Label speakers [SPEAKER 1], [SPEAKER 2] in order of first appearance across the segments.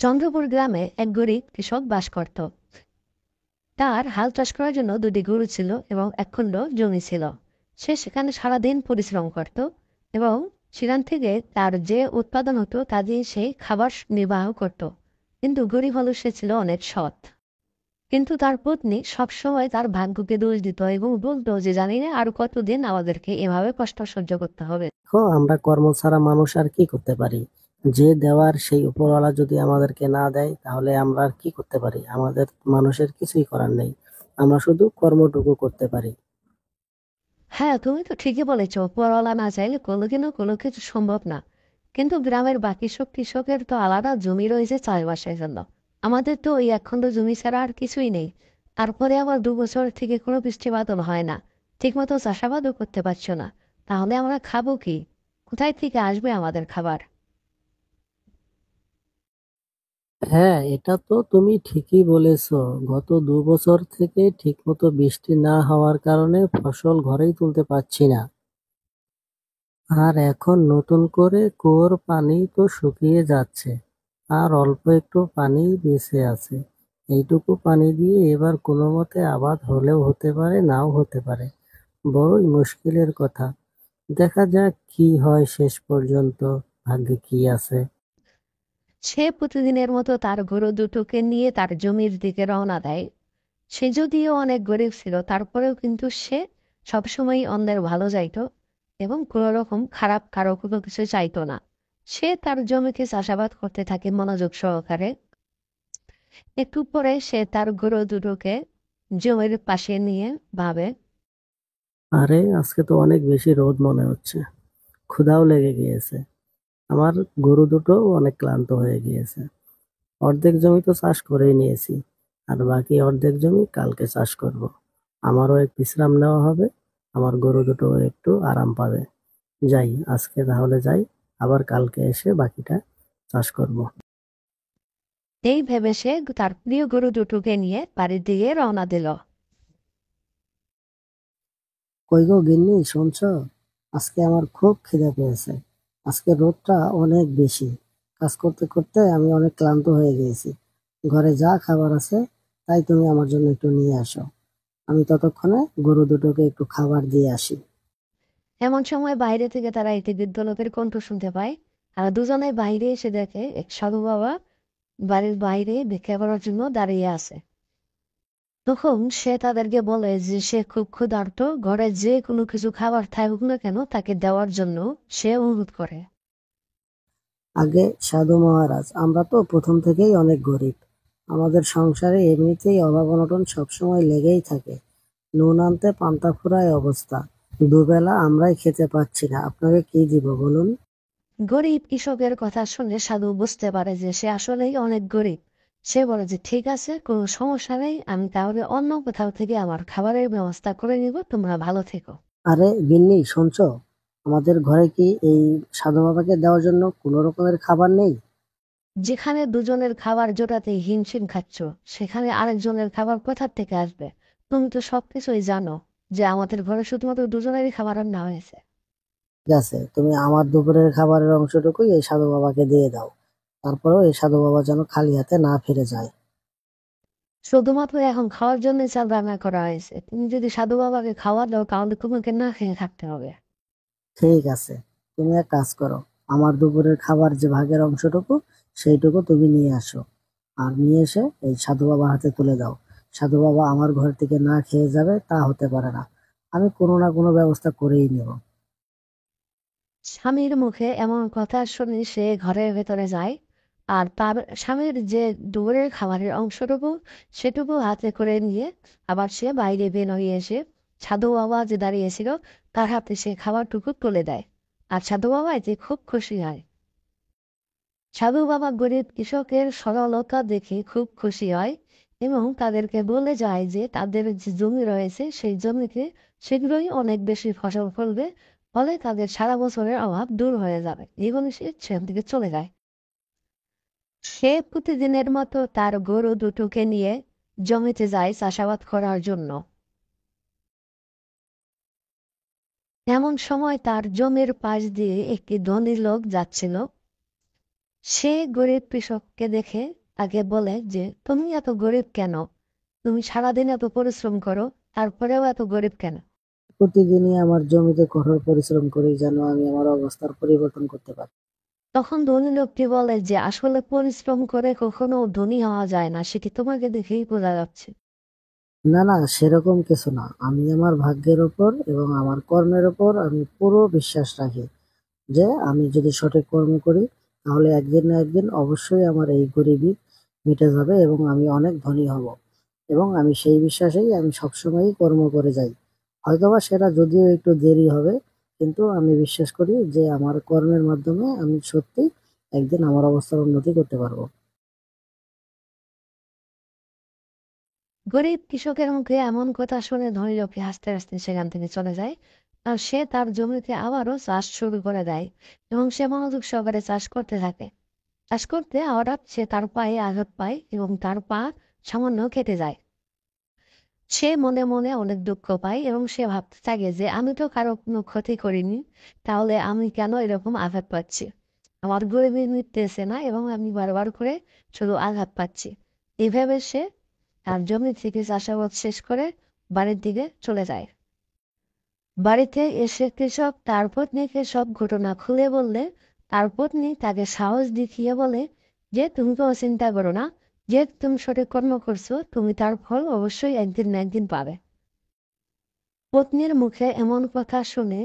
[SPEAKER 1] চন্দ্রপুর গ্রামে এক গরিব কৃষক বাস করত। তার হাল চাষ করার জন্য দুটি গরু ছিল এবং একখণ্ড জমি ছিল। সে সেখানে সারাদিন পরিশ্রম করত এবং সেখান থেকে তার যে উৎপাদন হতো তা দিয়ে সে খাবার নির্বাহ করত। কিন্তু গরিব হলেও সে ছিল অনেক সৎ। কিন্তু তার পত্নী সবসময় তার ভাগ্যকে দোষ দিত এবং বলতো যে জানি না আরো কতদিন আমাদেরকে এভাবে কষ্ট সহ্য করতে হবে।
[SPEAKER 2] দেখো, আমরা কর্ম ছাড়া মানুষ আর কি করতে পারি? যে দেওয়ার সেই উপরওয়ালা যদি আমাদেরকে না দেয় তাহলে আমরা আর কি করতে পারি? আমাদের মানুষের কিছুই করার নেই। আমরা শুধু কর্মটুকু করতে পারি।
[SPEAKER 1] হ্যাঁ, তুমি তো ঠিকই বলেছ, পরওয়ালা না চাইলে কোনোদিনও কোনো কিছু সম্ভব না। কিন্তু গ্রামের বাকি সব কৃষকের তো আলাদা জমি রয়েছে চাষবাসের জন্য। আমাদের তো ওই একখণ্ড জমি ছাড়া আর কিছুই নেই। তারপরে আবার 2 বছর থেকে কোনো বৃষ্টিপাতও হয় না, ঠিকমতো চাষাবাদও করতে পারছো না। তাহলে আমরা খাবো কি? কোথায় থেকে আসবে আমাদের খাবার?
[SPEAKER 2] হ্যাঁ, এটা তো তুমি ঠিকই বলেছো। গত 2 বছর থেকে ঠিকমতো বৃষ্টি না হওয়ার কারণে ফসল ঘরেই তুলতে পারছি না। আর এখন নতুন করে কুয়োর পানি তো শুকিয়ে যাচ্ছে, আর অল্প একটু পানি বেঁচে আছে। এইটুকু পানি দিয়ে এবার কোনো মতে আবাদ হলেও হতে পারে, নাও হতে পারে। বড়ই মুশকিলের কথা। দেখা যাক কি হয় শেষ পর্যন্ত। ভাগ্যে কি আছে।
[SPEAKER 1] সে প্রতিদিনের মতো তার গরু দুটোকে নিয়ে তার জমির দিকে রওনা দেয়। সে যদিও অনেক গরিব ছিল, তারপরেও কিন্তু সে সবসময় অন্যের ভালো চাইতো এবং কোনো রকম খারাপ কারো কোনো কিছু চাইতো না। সে তার জমিতে চাষাবাদ করতে থাকে মনোযোগ সহকারে। একটু পরে সে তার গরু দুটোকে জমির পাশে নিয়ে ভাবে,
[SPEAKER 2] আরে, আজকে তো অনেক বেশি রোদ মনে হচ্ছে। ক্ষুধাও লেগে গিয়েছে। আমার গরু দুটো অনেক ক্লান্ত হয়ে গিয়েছে। অর্ধেক জমি তো চাষ করেই নিয়েছি, আর বাকি অর্ধেক জমি কালকে চাষ করব। আমারও এক বিশ্রাম নেওয়া হবে, আমার গরু দুটো একটু আরাম পাবে। যাই, আজকে তাহলে যাই, আবার কালকে এসে বাকিটা চাষ করব।
[SPEAKER 1] এই ভেবে সে তার প্রিয় গরু দুটোকে নিয়ে বাড়ির দিকে রওনা দিল।
[SPEAKER 2] কই গো গিন্নি, শুনছো? আজকে আমার খুব খিদে পেয়েছে। আজকে রোদটা অনেক বেশি। কাজ করতে করতে আমি অনেক ক্লান্ত হয়ে গিয়েছি। ঘরে যা খাবার আছে তাই তুমি আমার জন্য একটু নিয়ে আসো। আমি ততক্ষণে গরু দুটোকে একটু খাবার দিয়ে আসি।
[SPEAKER 1] এমন সময় বাইরে থেকে তারা একটি বৃদ্ধ লোকের কণ্ঠ শুনতে পায়। আর দুজনে বাইরে এসে দেখে এক সাধু বাবা বাড়ির বাইরে ভিক্ষা করার জন্য দাঁড়িয়ে আছে। তখন সে তাদেরকে বলে যে সে খুব ক্ষুধার্ত, ঘরে যে কোনো কিছু খাবার থাকুক না কেন তাকে দেওয়ার জন্য সে অনুরোধ করে।
[SPEAKER 2] আগে সাধু মহারাজ, আমরা তো প্রথম থেকেই অনেক গরিব। আমাদের সংসারে এমনিতেই অভাব অনটন সবসময় লেগেই থাকে। নুন আনতে পান্তা ফুরায় অবস্থা। দুবেলা আমরাই খেতে পাচ্ছি না, আপনাকে কি দিব বলুন?
[SPEAKER 1] গরিব কৃষকের কথা শুনে সাধু বুঝতে পারে যে সে আসলেই অনেক গরিব। সে বলে যে ঠিক আছে, কোনো সমস্যা নেই, আমি তাহলে অন্য কোথাও থেকে আমার খাবারের ব্যবস্থা করে নিব, তোমরা ভালো থেকো।
[SPEAKER 2] আরে গিন্নি, শুনছো? আমাদের ঘরে কি এই সাধু বাবাকে দেওয়ার জন্য কোনো রকমের খাবার নেই?
[SPEAKER 1] যেখানে দুজনের খাবার জোটাতে হিমশিম খাচ্ছ, সেখানে আরেকজনের খাবার কোথা থেকে আসবে? তুমি তো সবকিছুই জানো যে আমাদের ঘরে শুধুমাত্র দুজনেরই খাবার রান্না হয়েছে।
[SPEAKER 2] ঠিক আছে, তুমি আমার দুপুরের খাবারের অংশটুকুই এই সাধু বাবাকে দিয়ে দাও। তারপরেও এই সাধু বাবা যেন খালি হাতে না ফিরে যায়।
[SPEAKER 1] শুধুমাত্র এখন খাওয়ার জন্য চাল রান্না করা হয়েছে, তুমি যদি সাধু বাবাকে খাওয়া দাও তাহলে তোমাকে না খেয়ে থাকতে হবে।
[SPEAKER 2] ঠিক আছে, তুমি এক কাজ করো। আমার দুপুরের খাবার যে ভাগের অংশটুকু, সেইটুকু তুমি নিয়ে আসো। আর নিয়ে এসে এই সাধু বাবার হাতে তুলে দাও। সাধু বাবা আমার ঘর থেকে না খেয়ে যাবে তা হতে পারে না। আমি কোনো না কোনো ব্যবস্থা করেই নেব।
[SPEAKER 1] স্বামীর মুখে এমন কথা শুনে সে ঘরের ভেতরে যায়। আর তার স্বামীর যে দুপুরের খাবারের অংশটুকু সেটুকু হাতে করে নিয়ে আবার সে বাইরে বের হয়ে এসে সাধু বাবা যে দাঁড়িয়েছিল তার হাতে সে খাবারটুকু তুলে দেয়। আর সাধু বাবা এতে খুব খুশি হয়। সাধু বাবা গরিব কৃষকের সরলতা দেখে খুব খুশি হয় এবং তাদেরকে বলে যায় যে তাদের যে জমি রয়েছে সেই জমিতে শীঘ্রই অনেক বেশি ফসল ফলবে, ফলে তাদের সারা বছরের অভাব দূর হয়ে যাবে। এই বলে সে সেখান থেকে চলে যায়। সে প্রতিদিনের মতো তার গরু দুটোকে নিয়ে জমিতে যায় চাষাবাদ করার জন্য। এমন সময় তার জমির পাশ দিয়ে একটি ধনী লোক যাচ্ছিল। সে গরিব কৃষককে দেখে তাকে বলে যে তুমি এত গরিব কেন? তুমি সারাদিন এত পরিশ্রম করো, তারপরেও এত গরিব কেন?
[SPEAKER 2] প্রতিদিনই আমার জমিতে কঠোর পরিশ্রম করি যেন আমি আমার অবস্থার পরিবর্তন করতে পারি।
[SPEAKER 1] তখন ধনী লোকটি বলে যে আসলে পরিশ্রম করে কখনো ধনী হওয়া যায় না, সেটি তোমাকে দেখেই বোঝা যাচ্ছে।
[SPEAKER 2] না, না, সেরকম কিছু না। আমি আমার ভাগ্যের ওপর এবং আমার কর্মের ওপর আমি পুরো বিশ্বাস রাখি যে আমি যদি সঠিক কর্ম করি তাহলে একদিন না একদিন অবশ্যই আমার এই গরিবি মিটে যাবে এবং আমি অনেক ধনী হব। এবং আমি সেই বিশ্বাসেই আমি সবসময়ই কর্ম করে যাই। হয়তোবা সেটা যদিও একটু দেরি হবে, কিন্তু আমি বিশ্বাস করি যে আমার কর্মের মাধ্যমে আমি সত্যি একদিন আমার অবস্থার উন্নতি করতে পারবো।
[SPEAKER 1] গরিব কৃষকের মুখে এমন কথা শুনে ধনী লোকটি হাসতে হাসতে সেখান থেকে চলে যায়। আর সে তার জমিতে আবারও চাষ শুরু করে দেয় এবং সে মনোযোগ সহকারে চাষ করতে থাকে। চাষ করতে হঠাৎ সে তার পায়ে আঘাত পায় এবং তার পা সামান্য কেটে যায়। সে মনে মনে অনেক দুঃখ পায় এবং সে ভাবতে থাকে যে আমি তো কারো কোনো ক্ষতি করিনি, তাহলে আমি কেন এরকম আঘাত পাচ্ছি? আমার গরিবি মিটতেছে না এবং আমি বারবার করে শুধু আঘাত পাচ্ছি। এইভাবে সে তার জমি থেকে চাষাবাদ শেষ করে বাড়ির দিকে চলে যায়। বাড়িতে এসে কৃষক তার পত্নীকে সব ঘটনা খুলে বললে তার পত্নী তাকে সাহস দেখিয়ে বলে যে তুমি কোনো চিন্তা করো না, যে তুমি সঠিক কর্ম করছো, তুমি তার ফল অবশ্যই একদিন না একদিন পাবে। পত্নীর মুখে এমন কথা শুনে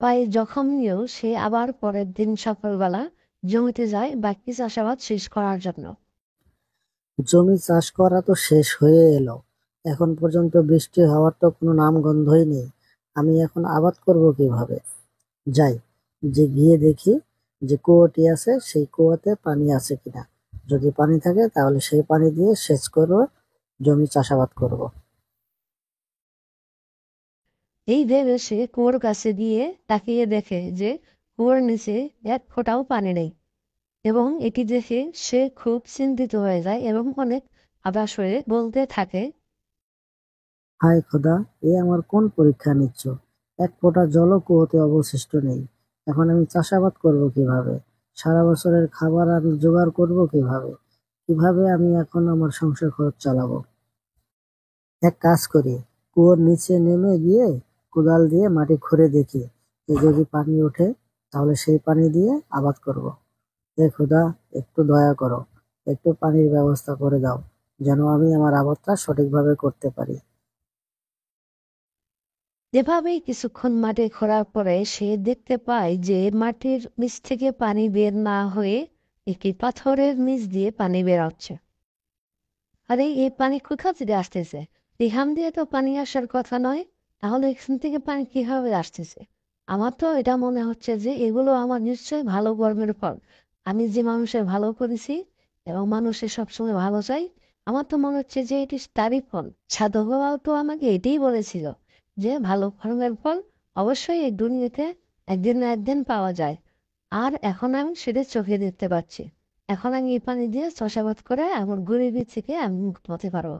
[SPEAKER 1] পায়ে জখম নিয়েও সে আবার পরের দিন সকালবেলা জমিতে যায় বাকি চাষাবাদ শেষ করার জন্য।
[SPEAKER 2] জমি চাষ করা তো শেষ হয়ে এলো, এখন পর্যন্ত বৃষ্টি হওয়ার তো কোনো নাম গন্ধই নেই। আমি এখন আবাদ করব কিভাবে? যাই, যে গিয়ে দেখি যে কুয়োটি আছে সেই কুয়োতে পানি আছে কিনা। যদি পানি থাকে তাহলে সেই পানি দিয়ে সেচ করব, জমি চাষাবাদ করব।
[SPEAKER 1] এই ভেবে সে কুয়োর কাছে গিয়ে তাকিয়ে দেখে যে কুয়োর নিচে এক ফোঁটাও পানি নেই এবং এটি দেখে সে খুব চিন্তিত হয়ে যায় এবং অনেক হতাশ হয়ে বলতে থাকে।
[SPEAKER 2] হায় খোদা, এ আমার কোন পরীক্ষা নিচ্ছ? এক ফোঁটা জলও কুয়োতে অবশিষ্ট নেই। এখন আমি চাষাবাদ করব কিভাবে? সারা বছরের খাবার আমি জোগাড় করব কিভাবে? কিভাবে আমি এখন আমার সংসার খরচ চালাবো? এক কাজ করি, কুয়োর নিচে নেমে গিয়ে কোদাল দিয়ে মাটি খুঁড়ে দেখি যে যদি পানি ওঠে তাহলে সেই পানি দিয়ে আবাদ করব। হে খোদা, একটু দয়া করো, একটু পানির ব্যবস্থা করে দাও যেন আমি আমার আবাদটা সঠিকভাবে করতে পারি।
[SPEAKER 1] যেভাবেই কিছুক্ষণ মাটি খোঁড়ার পরে সে দেখতে পায় যে মাটির নিচ থেকে পানি বের না হয়ে একটি পাথরের নিচ দিয়ে পানি বের হচ্ছে। আরে এই পানি কোথা থেকে আসতেছে? এখান দিয়ে তো পানি আসার কথা নয়, তাহলে এখান থেকে পানি কিভাবে আসতেছে? আমার তো এটা মনে হচ্ছে যে এগুলো আমার নিশ্চয়ই ভালো কর্মের ফল। আমি যে মানুষের ভালো করেছি এবং মানুষের সবসময় ভালো চাই, আমার তো মনে হচ্ছে যে এটি তারই ফল। সাধু বাবাও তো আমাকে এটাই বলেছিল যে ভালো কর্মের ফল অবশ্যই এই দুনিয়াতে একদিন না একদিন পাওয়া যায়। আর এখন আমি সেটা চোখে দেখতে পাচ্ছি। এখন আমি এই পানি দিয়ে চাষাবাদ করে আমার গরিবি থেকে আমি মুক্ত হতে পারবো।